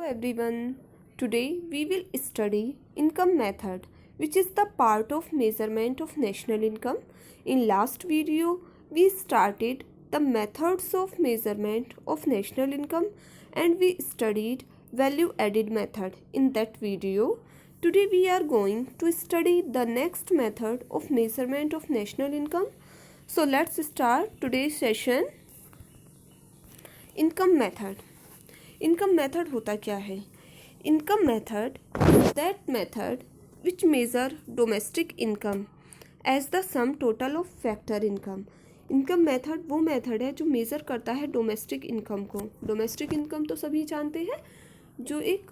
everyone. Today we will study income method, which is the part of measurement of national income. In last video we started the methods of measurement of national income and we studied value added method in that video. Today we are going to study the next method of measurement of national income. So let's start today's session. Income method. Income method होता क्या है? Income method is that method which measure domestic income as the sum total of factor income. Income method वो method है जो measure करता है domestic income को. Domestic income तो सभी जानते हैं, जो एक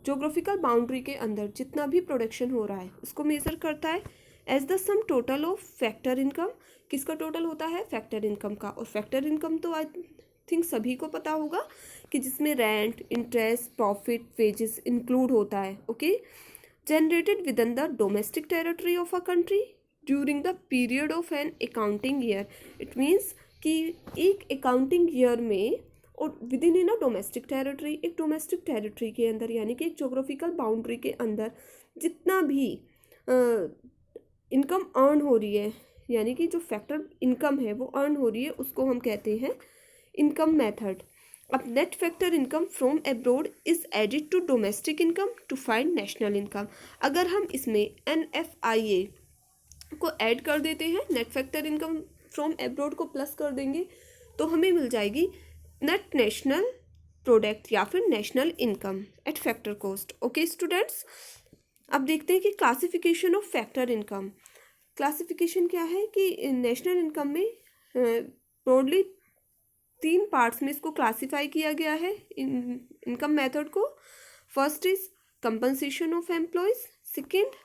जोग्राफिकल बाउंड्री के अंदर जितना भी प्रोडक्शन हो रहा है उसको मेज़र करता है as the sum total of factor income. किसका टोटल होता है? फैक्टर इनकम का. और फैक्टर इनकम तो आई थिंक सभी को पता होगा कि जिसमें rent, interest, profit, wages include होता है. Okay, generated with in the domestic territory of a country during the period of an accounting year. It means कि एक अकाउंटिंग ईयर में और with in a domestic territory, एक domestic territory के अंदर यानी कि एक जोग्राफिकल बाउंड्री के अंदर जितना भी इनकम अर्न हो रही है, यानी कि जो फैक्टर इनकम है वो अर्न हो रही है, उसको हम कहते हैं इनकम मेथड. अब net factor income from abroad is added to domestic income to find national income. अगर हम इसमें NFIA को ऐड कर देते हैं, net factor income from abroad को प्लस कर देंगे, तो हमें मिल जाएगी नेट नेशनल प्रोडक्ट या फिर national income eight factor cost. Okay students, अब देखते हैं कि classification of factor income. Classification क्या है कि नेशनल इनकम में ब्रॉडली 3 पार्ट्स में इसको क्लासिफाई किया गया है इनकम मेथड को. First is compensation of employees, second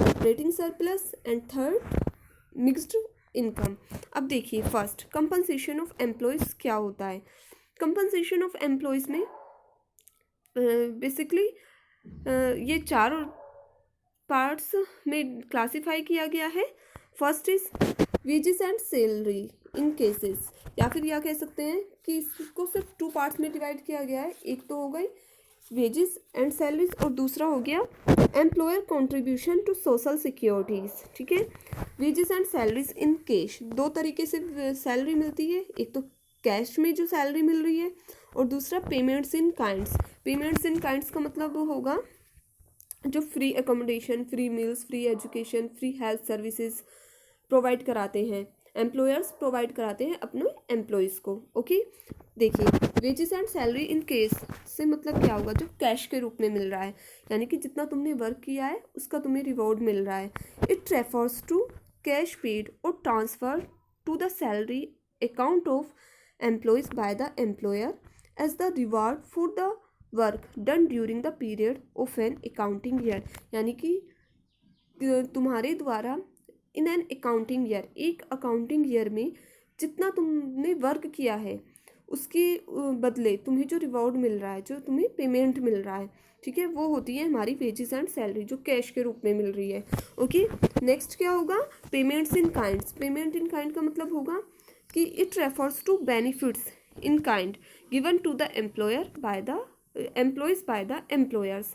operating surplus and third mixed income. अब देखिए, फर्स्ट कंपनसेशन ऑफ एम्प्लॉयज क्या होता है. कंपनसेशन ऑफ एम्प्लॉयज में बेसिकली ये 4 पार्ट्स में क्लासिफाई किया गया है. First is wages and salary in cases, या फिर यह कह सकते हैं कि इसको सिर्फ 2 पार्ट्स में डिवाइड किया गया है. एक तो हो गई वेजेस एंड सैलरीज और दूसरा हो गया employer contribution to social securities. ठीक है, wages and salaries in cash, 2 तरीके से सैलरी मिलती है. एक तो कैश में जो सैलरी मिल रही है और दूसरा payments in kinds. Payments in kinds का मतलब होगा जो free accommodation, free meals, free education, free health services provide कराते हैं, एम्प्लॉयर्स प्रोवाइड कराते हैं अपने एम्प्लॉयज़ को. ओके, देखिए wages and salary in case से मतलब क्या होगा, जो कैश के रूप में मिल रहा है, यानी कि जितना तुमने वर्क किया है उसका तुम्हें रिवॉर्ड मिल रहा है. It refers to cash paid और transfer to the salary account of employees by the employer as the reward for the work done during the period of an accounting year. यानी कि तुम्हारे द्वारा इन एन अकाउंटिंग ईयर, एक accounting year में जितना तुमने work किया है उसके बदले तुम्हें जो रिवॉर्ड मिल रहा है, जो तुम्हें पेमेंट मिल रहा है, ठीक है, वो होती है हमारी वेजेस एंड सैलरी, जो कैश के रूप में मिल रही है. ओके, नेक्स्ट क्या होगा? Payments in kinds. Payment in kind का मतलब होगा कि it refers to benefits in kind given to the employer by the employees by the employers.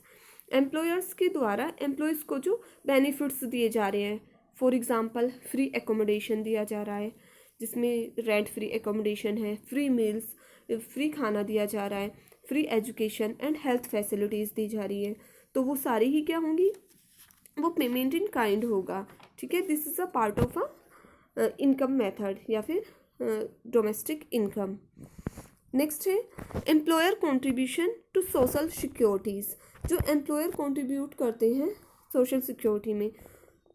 Employers के द्वारा एम्प्लॉयज़ को जो बेनिफिट्स दिए जा रहे हैं, फॉर एग्ज़ाम्पल फ्री एकोमोडेशन दिया जा रहा है, जिसमें रेंट फ्री एकोमोडेशन है, फ्री मील्स, फ्री खाना दिया जा रहा है, free education and health facilities दी जा रही है, तो वो सारी ही क्या होंगी? वो पेमेंट इन काइंड होगा. ठीक है, this is a part of a income method या फिर डोमेस्टिक इनकम. नेक्स्ट है employer contribution to social securities. जो एम्प्लॉयर कॉन्ट्रीब्यूट करते हैं सोशल सिक्योरिटी में,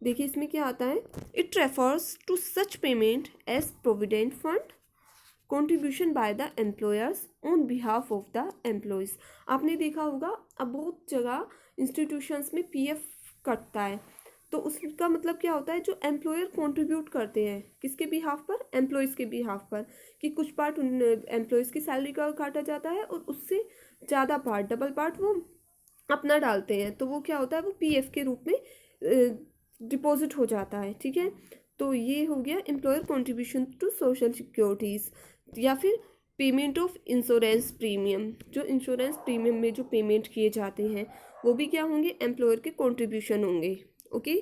देखिए इसमें क्या आता है. It refers to such payment as provident fund contribution by the employers on behalf of the employees. आपने देखा होगा अब बहुत जगह इंस्टीट्यूशंस में PF कटता है, तो उसका मतलब क्या होता है, जो एम्प्लॉयर कंट्रीब्यूट करते हैं किसके बिहाफ पर? एम्प्लॉयज़ के बिहाफ पर, कि कुछ पार्ट उन एम्प्लॉयज़ की सैलरी का काटा जाता है और उससे ज़्यादा पार्ट, डबल पार्ट वो अपना डालते हैं, तो वो क्या होता है, वो PF के रूप में डिपॉजिट हो जाता है. ठीक है, तो ये हो गया employer contribution to social securities. या फिर पेमेंट ऑफ इंश्योरेंस प्रीमियम, जो इंश्योरेंस प्रीमियम में जो पेमेंट किए जाते हैं वो भी क्या होंगे, एम्प्लॉयर के कॉन्ट्रीब्यूशन होंगे। ओके,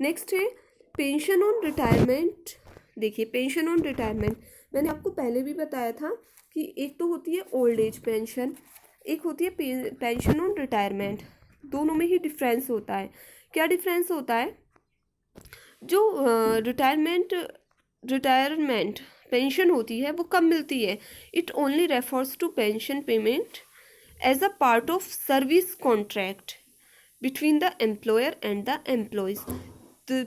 नेक्स्ट है पेंशन ऑन रिटायरमेंट। देखिए पेंशन ऑन रिटायरमेंट मैंने आपको पहले भी बताया था कि एक तो होती है ओल्ड एज पेंशन, एक होती है पेंशन ऑन रिटायरमेंट, दोनों में ही डिफरेंस होता है। क्या डिफरेंस होता है, जो रिटायरमेंट पेंशन होती है वो कब मिलती है, it only refers to pension payment as a part of service contract between the employer and the employees. तो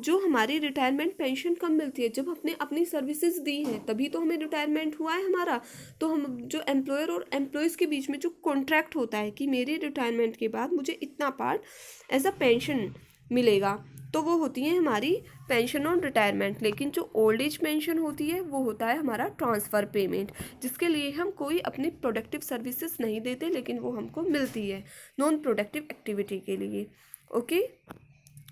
जो हमारी रिटायरमेंट पेंशन कब मिलती है, जब हमने अपनी सर्विसेज दी हैं तभी तो हमें रिटायरमेंट हुआ है हमारा। तो हम जो एम्प्लॉयर और एम्प्लॉयज़ के बीच में जो कॉन्ट्रैक्ट होता है कि मेरे रिटायरमेंट के बाद मुझे इतना पार्ट एज अ पेंशन मिलेगा, तो वो होती है हमारी पेंशन ऑन रिटायरमेंट। लेकिन जो ओल्ड एज पेंशन होती है वो होता है हमारा ट्रांसफ़र पेमेंट, जिसके लिए हम कोई अपनी प्रोडक्टिव सर्विसेज नहीं देते लेकिन वो हमको मिलती है नॉन प्रोडक्टिव एक्टिविटी के लिए। ओके,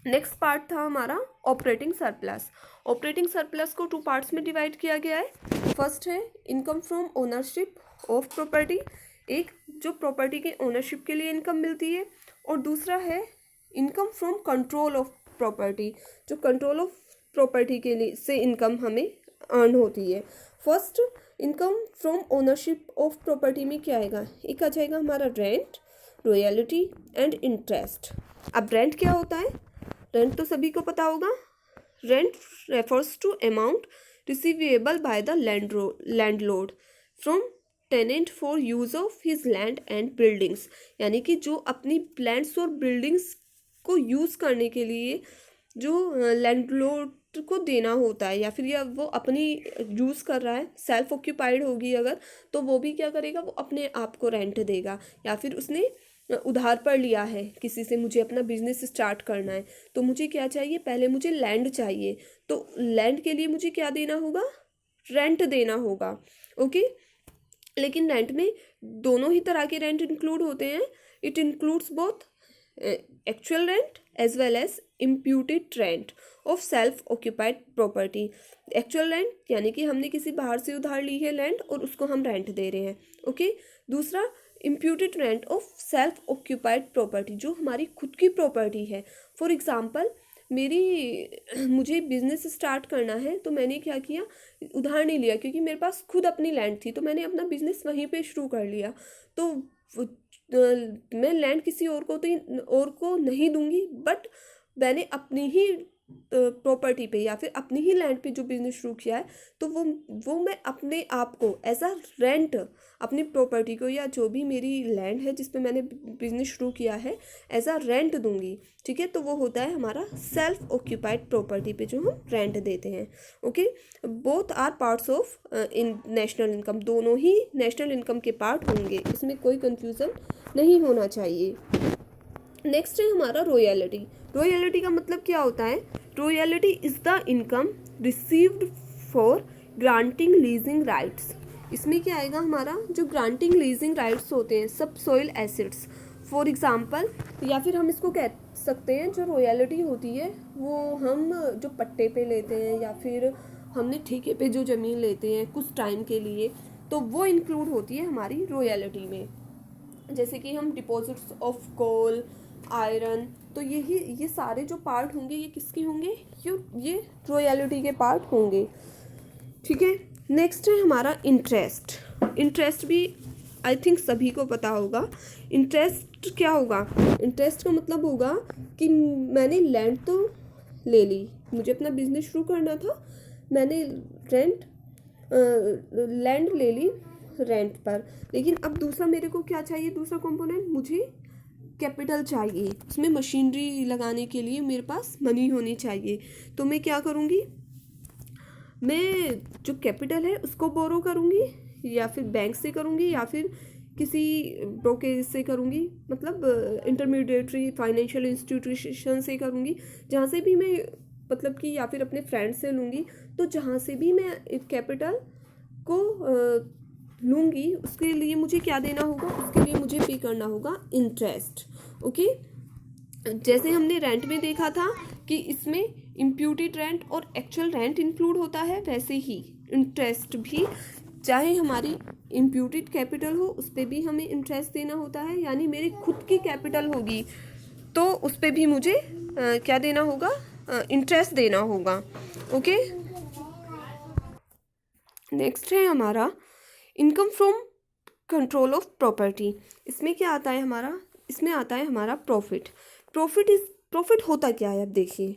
नेक्स्ट पार्ट था हमारा ऑपरेटिंग सरप्लस। ऑपरेटिंग सरप्लस को 2 पार्ट्स में डिवाइड किया गया है। फर्स्ट है income from ownership of property, एक जो प्रॉपर्टी के ओनरशिप के लिए इनकम मिलती है, और दूसरा है income from control of property, जो कंट्रोल ऑफ प्रॉपर्टी के लिए से इनकम हमें अर्न होती है। First income from ownership of property में क्या आएगा, एक आ जाएगा हमारा रेंट, रॉयल्टी एंड इंटरेस्ट। अब रेंट क्या होता है, रेंट तो सभी को पता होगा, rent refers to amount receivable by the landlord from tenant for use of his land and buildings, यानी कि जो अपनी लैंड्स और बिल्डिंग्स को यूज़ करने के लिए जो लैंडलॉर्ड को देना होता है, या फिर या वो अपनी यूज़ कर रहा है, सेल्फ ऑक्यूपाइड होगी अगर, तो वो भी क्या करेगा, वो अपने आप को रेंट देगा, या फिर उसने उधार पर लिया है किसी से, मुझे अपना बिजनेस स्टार्ट करना है तो मुझे क्या चाहिए, पहले मुझे लैंड चाहिए, तो लैंड के लिए मुझे क्या देना होगा, रेंट देना होगा। ओके, लेकिन रेंट में दोनों ही तरह के रेंट इंक्लूड होते हैं, it includes both actual rent as well as imputed rent of self occupied property. Actual rent यानी कि हमने किसी बाहर से उधार ली है लैंड और उसको हम रेंट दे रहे हैं। ओके, दूसरा imputed rent of self occupied property, जो हमारी खुद की प्रॉपर्टी है। फॉर एग्जांपल मुझे बिजनेस स्टार्ट करना है, तो मैंने क्या किया, उधार नहीं लिया क्योंकि मेरे पास खुद अपनी लैंड थी, तो मैंने अपना बिजनेस वहीं पे शुरू कर लिया। तो मैं लैंड किसी और को नहीं दूंगी, बट मैंने अपनी ही प्रॉपर्टी पे या फिर अपनी ही लैंड पे जो बिजनेस शुरू किया है, तो वो मैं अपने आप को एज अ रेंट अपनी प्रॉपर्टी को, या जो भी मेरी लैंड है जिस पे मैंने बिजनेस शुरू किया है, एज अ रेंट दूंगी। ठीक है, तो वो होता है हमारा सेल्फ ऑक्यूपाइड प्रॉपर्टी पे जो हम रेंट देते हैं। Okay, both are parts of in national income, दोनों ही नेशनल इनकम के पार्ट होंगे, इसमें कोई कंफ्यूजन नहीं होना चाहिए। नेक्स्ट है हमारा रॉयल्टी। रॉयल्टी का मतलब क्या होता है, royalty is the income received for granting leasing rights. इसमें क्या आएगा हमारा, जो ग्रांटिंग लीजिंग राइट्स होते हैं सब सॉइल एसेट्स, फॉर एग्जांपल, या फिर हम इसको कह सकते हैं जो रॉयल्टी होती है वो हम जो पट्टे पे लेते हैं या फिर हमने ठेके पे जो ज़मीन लेते हैं कुछ टाइम के लिए, तो वो इंक्लूड होती है हमारी रॉयल्टी में। जैसे कि हम डिपॉजिट्स ऑफ कोल, आयरन, तो ये सारे जो पार्ट होंगे ये किसके होंगे, ये रॉयल्टी के पार्ट होंगे। ठीक है, नेक्स्ट है हमारा इंटरेस्ट। इंटरेस्ट भी आई थिंक सभी को पता होगा। इंटरेस्ट क्या होगा, इंटरेस्ट का मतलब होगा कि मैंने लैंड तो ले ली, मुझे अपना बिजनेस शुरू करना था, मैंने लैंड ले ली रेंट पर, लेकिन अब दूसरा मेरे को क्या चाहिए, दूसरा कंपोनेंट, मुझे कैपिटल चाहिए, उसमें मशीनरी लगाने के लिए मेरे पास मनी होनी चाहिए। तो मैं क्या करूँगी, मैं जो कैपिटल है उसको बोरो करूँगी, या फिर बैंक से करूँगी, या फिर किसी ब्रोकेज से करूँगी, मतलब इंटरमीडिएटरी फाइनेंशियल इंस्टीट्यूशन से करूँगी, जहाँ से भी मैं मतलब कि, या फिर अपने फ्रेंड से लूँगी। तो जहाँ से भी मैं कैपिटल को लूँगी उसके लिए मुझे क्या देना होगा, उसके लिए मुझे पे करना होगा इंटरेस्ट। ओके, जैसे हमने रेंट में देखा था कि इसमें इम्प्यूटेड रेंट और एक्चुअल रेंट इंक्लूड होता है, वैसे ही इंटरेस्ट भी, चाहे हमारी इम्प्यूटेड कैपिटल हो उस पर भी हमें इंटरेस्ट देना होता है, यानी मेरी खुद की कैपिटल होगी तो उस पर भी मुझे क्या देना होगा, इंटरेस्ट देना होगा। ओके, नेक्स्ट है हमारा income from control of property. इसमें क्या आता है हमारा, इसमें आता है हमारा प्रॉफिट। प्रॉफिट होता क्या है, अब देखिए।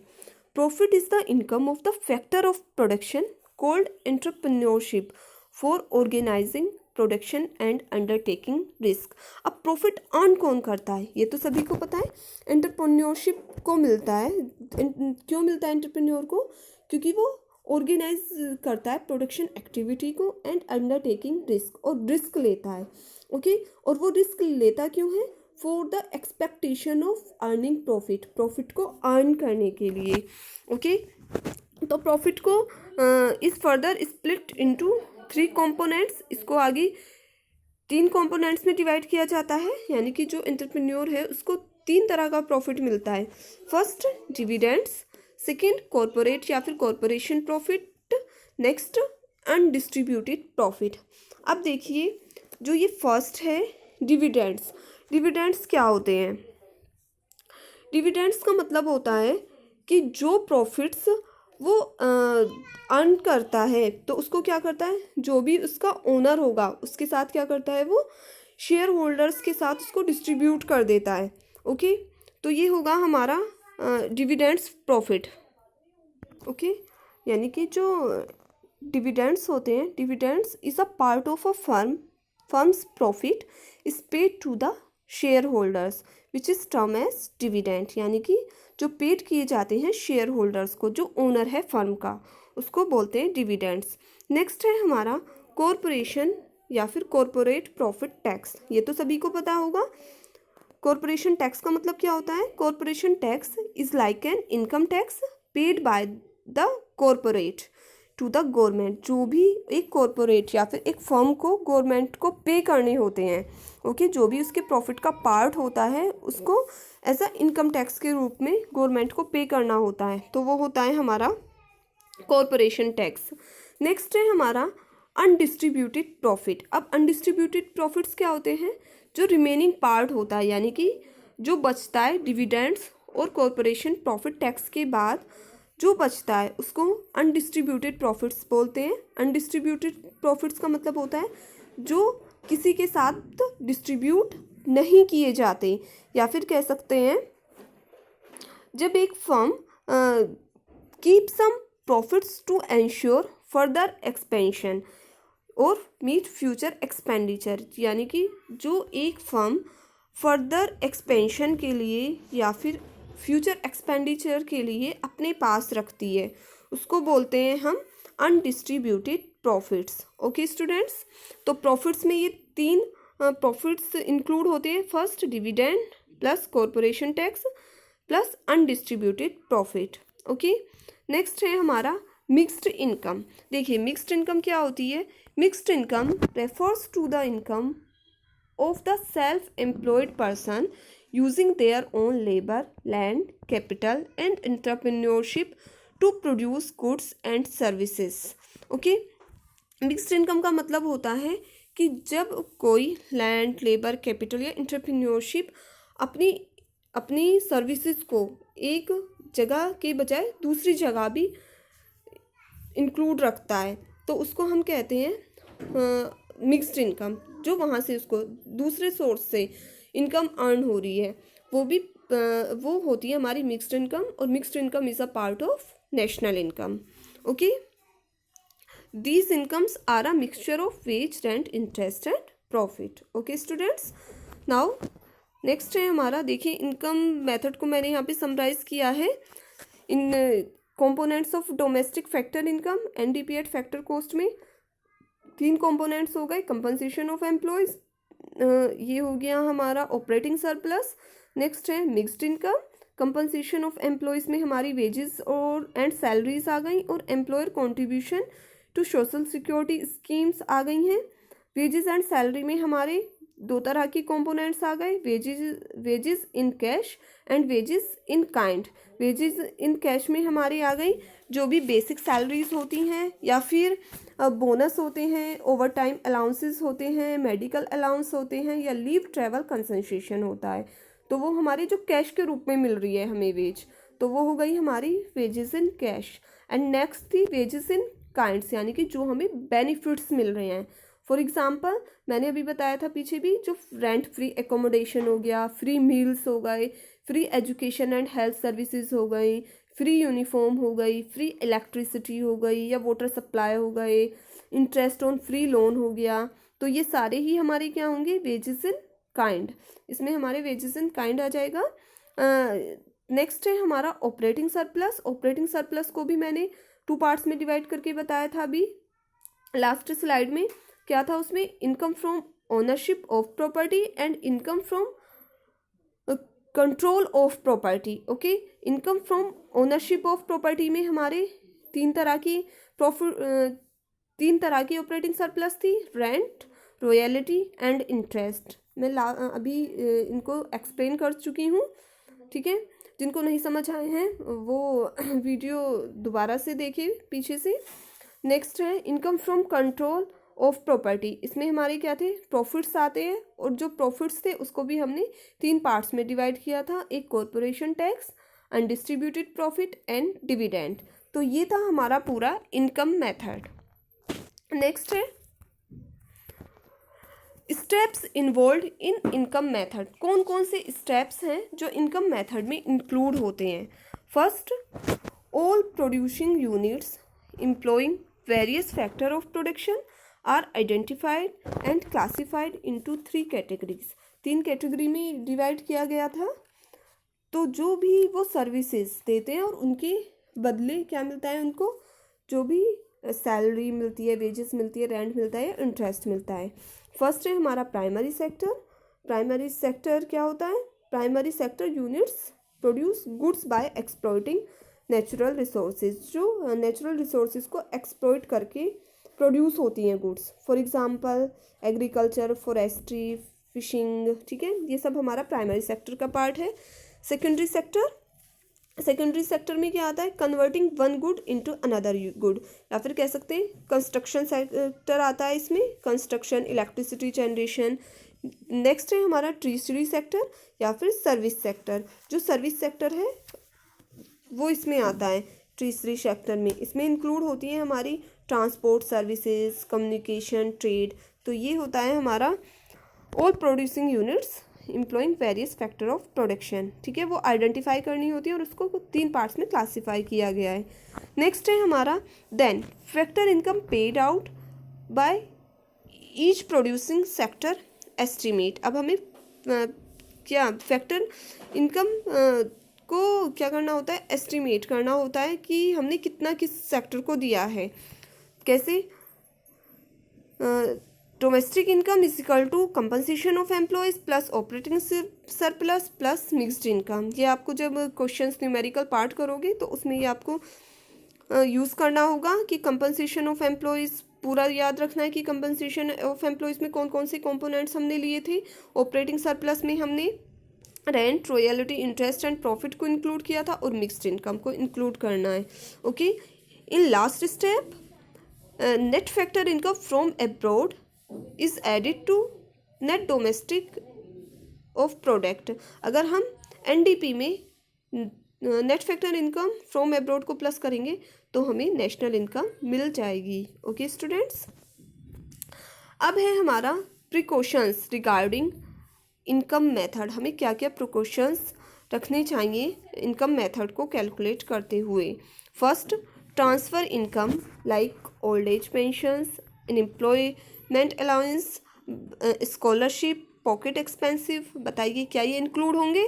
Profit is the income of the factor of production called entrepreneurship for organising production and undertaking risk. अब प्रॉफिट अर्न कौन करता है, ये तो सभी को पता है, एंटरप्रेन्योरशिप को मिलता है। क्यों मिलता है एंटरप्रेन्योर को, क्योंकि वो ऑर्गेनाइज करता है प्रोडक्शन एक्टिविटी को एंड अंडरटेकिंग रिस्क, और रिस्क लेता है। ओके, और वो रिस्क लेता क्यों है, for the expectation of earning profit, profit को अर्न करने के लिए। ओके, तो प्रॉफिट को is further split into 3 components. इसको आगे 3 कंपोनेंट्स में डिवाइड किया जाता है, यानी कि जो एंटरप्रेन्योर है उसको 3 तरह का प्रॉफिट मिलता है। फर्स्ट डिविडेंड्स, सेकेंड कॉरपोरेट या फिर corporation profit, next undistributed profit. अब देखिए जो ये फर्स्ट है डिविडेंड्स। डिविडेंड्स क्या होते हैं, डिविडेंड्स का मतलब होता है कि जो प्रॉफिट्स वो अर्न करता है तो उसको क्या करता है, जो भी उसका ओनर होगा उसके साथ क्या करता है, वो शेयर होल्डर्स के साथ उसको डिस्ट्रीब्यूट कर देता है। ओके, तो ये होगा हमारा डिविडेंड्स प्रॉफिट। ओके, यानी कि जो डिविडेंड्स होते हैं, dividends is a part of a firm's profit is paid to the shareholders which is term as dividend, यानी कि जो पेड किए जाते हैं शेयर होल्डर्स को, जो ओनर है फर्म का, उसको बोलते हैं डिविडेंड्स। नेक्स्ट है हमारा कॉरपोरेशन या फिर कॉरपोरेट प्रॉफिट टैक्स। ये तो सभी को पता होगा। कॉरपोरेशन टैक्स का मतलब क्या होता है, corporation tax is like an income tax paid by the corporate to the government. जो भी एक कॉरपोरेट या फिर एक फर्म को गवर्नमेंट को पे करने होते हैं, ओके, जो भी उसके प्रॉफिट का पार्ट होता है उसको एज अ इनकम टैक्स के रूप में गवर्नमेंट को पे करना होता है, तो वो होता है हमारा कॉरपोरेशन टैक्स। नेक्स्ट है हमारा अनडिस्ट्रीब्यूटेड प्रॉफिट। अब अनडिस्ट्रीब्यूटेड प्रॉफिट्स क्या होते हैं, जो रिमेनिंग पार्ट होता है, यानी कि जो बचता है डिविडेंड्स और कॉरपोरेशन प्रॉफिट टैक्स के बाद जो बचता है उसको अनडिस्ट्रीब्यूटेड प्रॉफिट्स बोलते हैं। अनडिस्ट्रीब्यूटेड प्रॉफिट्स का मतलब होता है जो किसी के साथ डिस्ट्रीब्यूट नहीं किए जाते, या फिर कह सकते हैं जब एक firm keep some profits to ensure further expansion और मीट फ्यूचर एक्सपेंडिचर, यानी कि जो एक फर्म फर्दर एक्सपेंशन के लिए या फिर फ्यूचर एक्सपेंडिचर के लिए अपने पास रखती है, उसको बोलते हैं हम अनडिस्ट्रीब्यूटेड प्रॉफिट्स। ओके स्टूडेंट्स, तो प्रॉफिट्स में ये 3 प्रॉफिट्स इंक्लूड होते हैं। First dividend plus corporation tax plus undistributed profit. Okay, next है हमारा मिक्स्ड इनकम। देखिए मिक्स्ड इनकम क्या होती है, mixed income refers to the income of the self employed person using their own labor, land, capital and entrepreneurship to produce goods and services. Okay, mixed income का मतलब होता है कि जब कोई लैंड, लेबर, कैपिटल या एंटरप्रेन्योरशिप अपनी services को एक जगह के बजाय दूसरी जगह भी इंक्लूड रखता है, तो उसको हम कहते हैं मिक्स्ड इनकम। जो वहाँ से उसको दूसरे सोर्स से इनकम अर्न हो रही है, वो होती है हमारी मिक्स्ड इनकम, और mixed income is a part of national income. Okay, these incomes are a mixture of wage, rent, interest and profit. Okay students, now next है हमारा, देखिए इनकम मेथड को मैंने यहाँ पे समराइज किया है in components of domestic factor income, NDP at factor cost में 3 कंपोनेंट्स हो गए। कंपनसेशन ऑफ एम्प्लॉयज़, ये हो गया हमारा ऑपरेटिंग सरप्लस। नेक्स्ट है mixed income, compensation of employees में हमारी वेजेस और एंड सैलरीज आ गई, और employer contribution to social security schemes आ गई हैं। वेजेस एंड सैलरी में हमारे 2 तरह की कंपोनेंट्स आ गए, wages in cash and wages in kind. Wages in cash में हमारी आ गई जो भी बेसिक सैलरीज होती हैं या फिर बोनस होते हैं, ओवर टाइम अलाउंसेस होते हैं, मेडिकल अलाउंस होते हैं, या लीव ट्रैवल कंसेशन होता है, तो वो हमारे जो कैश के रूप में मिल रही है हमें वेज, तो वो हो गई हमारी wages in cash. And next थी वेजेस इन काइंड्स, यानी कि जो हमें बेनिफिट्स मिल रहे हैं। फॉर एग्जाम्पल मैंने अभी बताया था पीछे भी, जो रेंट फ्री एकोमोडेशन हो गया, फ्री मील्स हो गए, free education and health services हो गई, फ्री यूनिफॉर्म हो गई, फ्री इलेक्ट्रिसिटी हो गई या वाटर सप्लाई हो गए, इंटरेस्ट ऑन फ्री लोन हो गया, तो ये सारे ही हमारे क्या होंगे, वेजेस इन काइंड। इसमें हमारे वेजेस इन काइंड आ जाएगा। नेक्स्ट है हमारा ऑपरेटिंग सरप्लस। ऑपरेटिंग सरप्लस को भी मैंने 2 पार्ट्स में डिवाइड करके बताया था अभी लास्ट स्लाइड में। क्या था उसमें, income from ownership of property and income from control of property. Okay, income from ownership of property में हमारे 3 तरह की ऑपरेटिंग सरप्लस थी, रेंट, रॉयल्टी एंड इंटरेस्ट। मैं अभी इनको एक्सप्लेन कर चुकी हूँ, ठीक है। जिनको नहीं समझ आए हैं वो वीडियो दोबारा से देखिए पीछे से। नेक्स्ट है income from control of property. इसमें हमारे क्या थे, प्रॉफिट्स आते हैं, और जो प्रॉफिट्स थे उसको भी हमने 3 पार्ट्स में डिवाइड किया था, एक corporation tax, undistributed profit and dividend. तो ये था हमारा पूरा इनकम मेथड। नेक्स्ट है steps involve in income method. कौन कौन से स्टेप्स हैं जो इनकम मेथड में इंक्लूड होते हैं। First, all producing units employing various factor of production are identified and classified into 3 categories. 3 category में डिवाइड किया गया था। तो जो भी वो सर्विसेज देते हैं और उनके बदले क्या मिलता है उनको, जो भी सैलरी मिलती है, वेजेस मिलती है, रेंट मिलता है, इंटरेस्ट मिलता है। फर्स्ट है हमारा प्राइमरी सेक्टर। प्राइमरी सेक्टर क्या होता है, primary sector units produce goods by exploiting natural resources. जो नेचुरल रिसोर्सेज को एक्सप्लॉइट करके प्रोड्यूस होती हैं goods, for example agriculture, forestry, fishing, ठीक है, ये सब हमारा प्राइमरी सेक्टर का पार्ट है। सेकेंडरी सेक्टर, सेकेंडरी सेक्टर में क्या आता है, converting one good into another good, या फिर कह सकते हैं कंस्ट्रक्शन सेक्टर आता है इसमें, कंस्ट्रक्शन, इलेक्ट्रिसिटी जनरेशन। नेक्स्ट है हमारा टर्शियरी सेक्टर या फिर सर्विस सेक्टर। जो सर्विस सेक्टर है वो इसमें आता है टर्शियरी सेक्टर में। इसमें इंक्लूड होती है हमारी ट्रांसपोर्ट सर्विसेज, कम्युनिकेशन, ट्रेड। तो ये होता है हमारा all producing units employing various factor of production, ठीक है, वो आइडेंटिफाई करनी होती है और उसको 3 पार्ट्स में क्लासीफाई किया गया है। नेक्स्ट है हमारा then factor income paid out by each producing sector estimate. अब हमें क्या फैक्टर इनकम को क्या करना होता है, एस्टिमेट करना होता है कि हमने कितना किस सेक्टर को दिया है। कैसे, domestic income is equal to compensation of employees plus operating surplus plus mixed income. ये आपको जब क्वेश्चंस न्यूमेरिकल पार्ट करोगे तो उसमें ये आपको यूज़ करना होगा कि कंपनसेशन ऑफ एम्प्लॉयज़, पूरा याद रखना है कि कंपनसेशन ऑफ एम्प्लॉयज़ में कौन कौन से कंपोनेंट्स हमने लिए थे। ऑपरेटिंग सरप्लस में हमने rent, royalty, interest and profit को इंक्लूड किया था और मिक्स्ड इनकम को इंक्लूड करना है। Okay, in last step net factor income from abroad is added to net domestic of product. अगर हम एनडीपी में net factor income from abroad को प्लस करेंगे तो हमें नेशनल इनकम मिल जाएगी। ओके स्टूडेंट्स, अब है हमारा प्रिकॉशंस रिगार्डिंग इनकम मेथड। हमें क्या क्या प्रिकॉशंस रखने चाहिए इनकम मेथड को कैलकुलेट करते हुए। First, transfer income like old age pensions, employment allowance, scholarship, pocket expensive. बताइए क्या ये इंक्लूड होंगे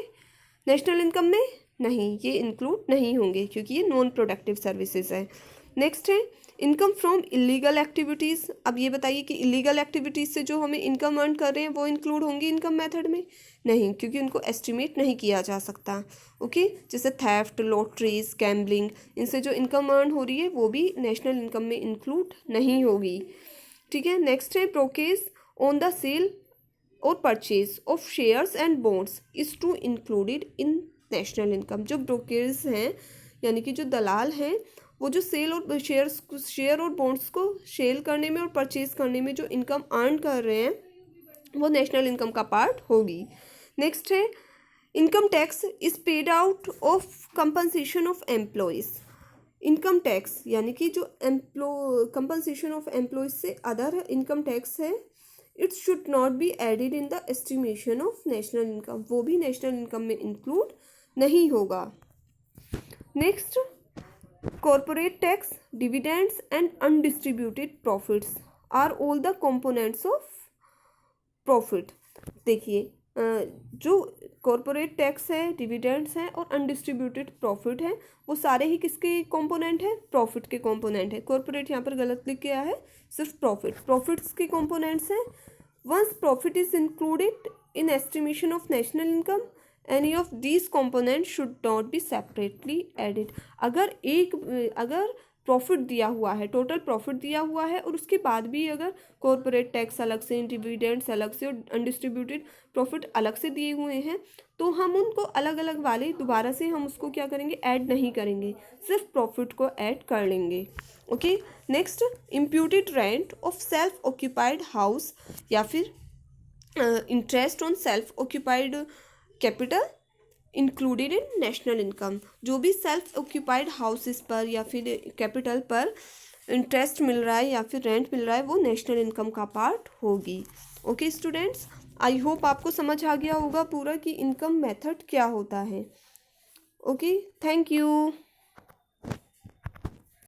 नेशनल इनकम में? नहीं, ये इंक्लूड नहीं होंगे क्योंकि ये नॉन प्रोडक्टिव सर्विसेज है। नेक्स्ट है इनकम फ्रॉम इलीगल एक्टिविटीज़। अब ये बताइए कि इलीगल एक्टिविटीज़ से जो हमें इनकम अर्न कर रहे हैं वो इंक्लूड होंगी इनकम मेथड में? नहीं, क्योंकि उनको एस्टिमेट नहीं किया जा सकता। ओके, जैसे थेफ्ट, लॉटरीज, गैम्बलिंग, इनसे जो इनकम अर्न हो रही है वो भी नेशनल इनकम में इंक्लूड नहीं होगी। ठीक है, नेक्स्ट है ब्रोकेज ऑन द सेल और purchase of shares and bonds is to included in national income. जो ब्रोकर्स हैं यानी कि जो दलाल हैं वो जो सेल और शेयर और बॉन्ड्स को सेल करने में और परचेज करने में जो इनकम अर्न कर रहे हैं वो नेशनल इनकम का पार्ट होगी। नेक्स्ट है income tax is paid out of compensation of employees. Income tax यानी कि जो कंपनसेशन ऑफ एम्प्लॉयज़ से अदर इनकम टैक्स है, it should not be added in the estimation of national income, वो भी नेशनल इनकम में include नहीं होगा। Next corporate tax, dividends and undistributed profits are all the components of profit. देखिए जो corporate tax है, dividends हैं और अनडिस्ट्रीब्यूटेड प्रॉफिट है, वो सारे ही किसके कंपोनेंट है? प्रॉफिट के कंपोनेंट है। कॉर्पोरेट यहाँ पर गलत लिख गया है, सिर्फ प्रॉफिट्स के कंपोनेंट्स हैं। Once profit is included in estimation of national income, any of these component should not be separately added. अगर प्रॉफिट दिया हुआ है, टोटल प्रॉफिट दिया हुआ है और उसके बाद भी अगर कॉर्पोरेट टैक्स अलग से, डिविडेंड्स अलग से और अनडिस्ट्रीब्यूटेड प्रॉफिट अलग से दिए हुए हैं, तो हम उनको अलग अलग वाले दोबारा से हम उसको क्या करेंगे? ऐड नहीं करेंगे, सिर्फ प्रॉफिट को ऐड कर लेंगे। Okay. Next imputed rent of self occupied house या फिर interest on self occupied capital included in national income. जो भी सेल्फ ऑक्यूपाइड हाउसेस पर या फिर कैपिटल पर इंटरेस्ट मिल रहा है या फिर रेंट मिल रहा है, वो नेशनल इनकम का पार्ट होगी। ओके स्टूडेंट्स, आई होप आपको समझ आ गया होगा पूरा कि इनकम मेथड क्या होता है। Okay, thank you.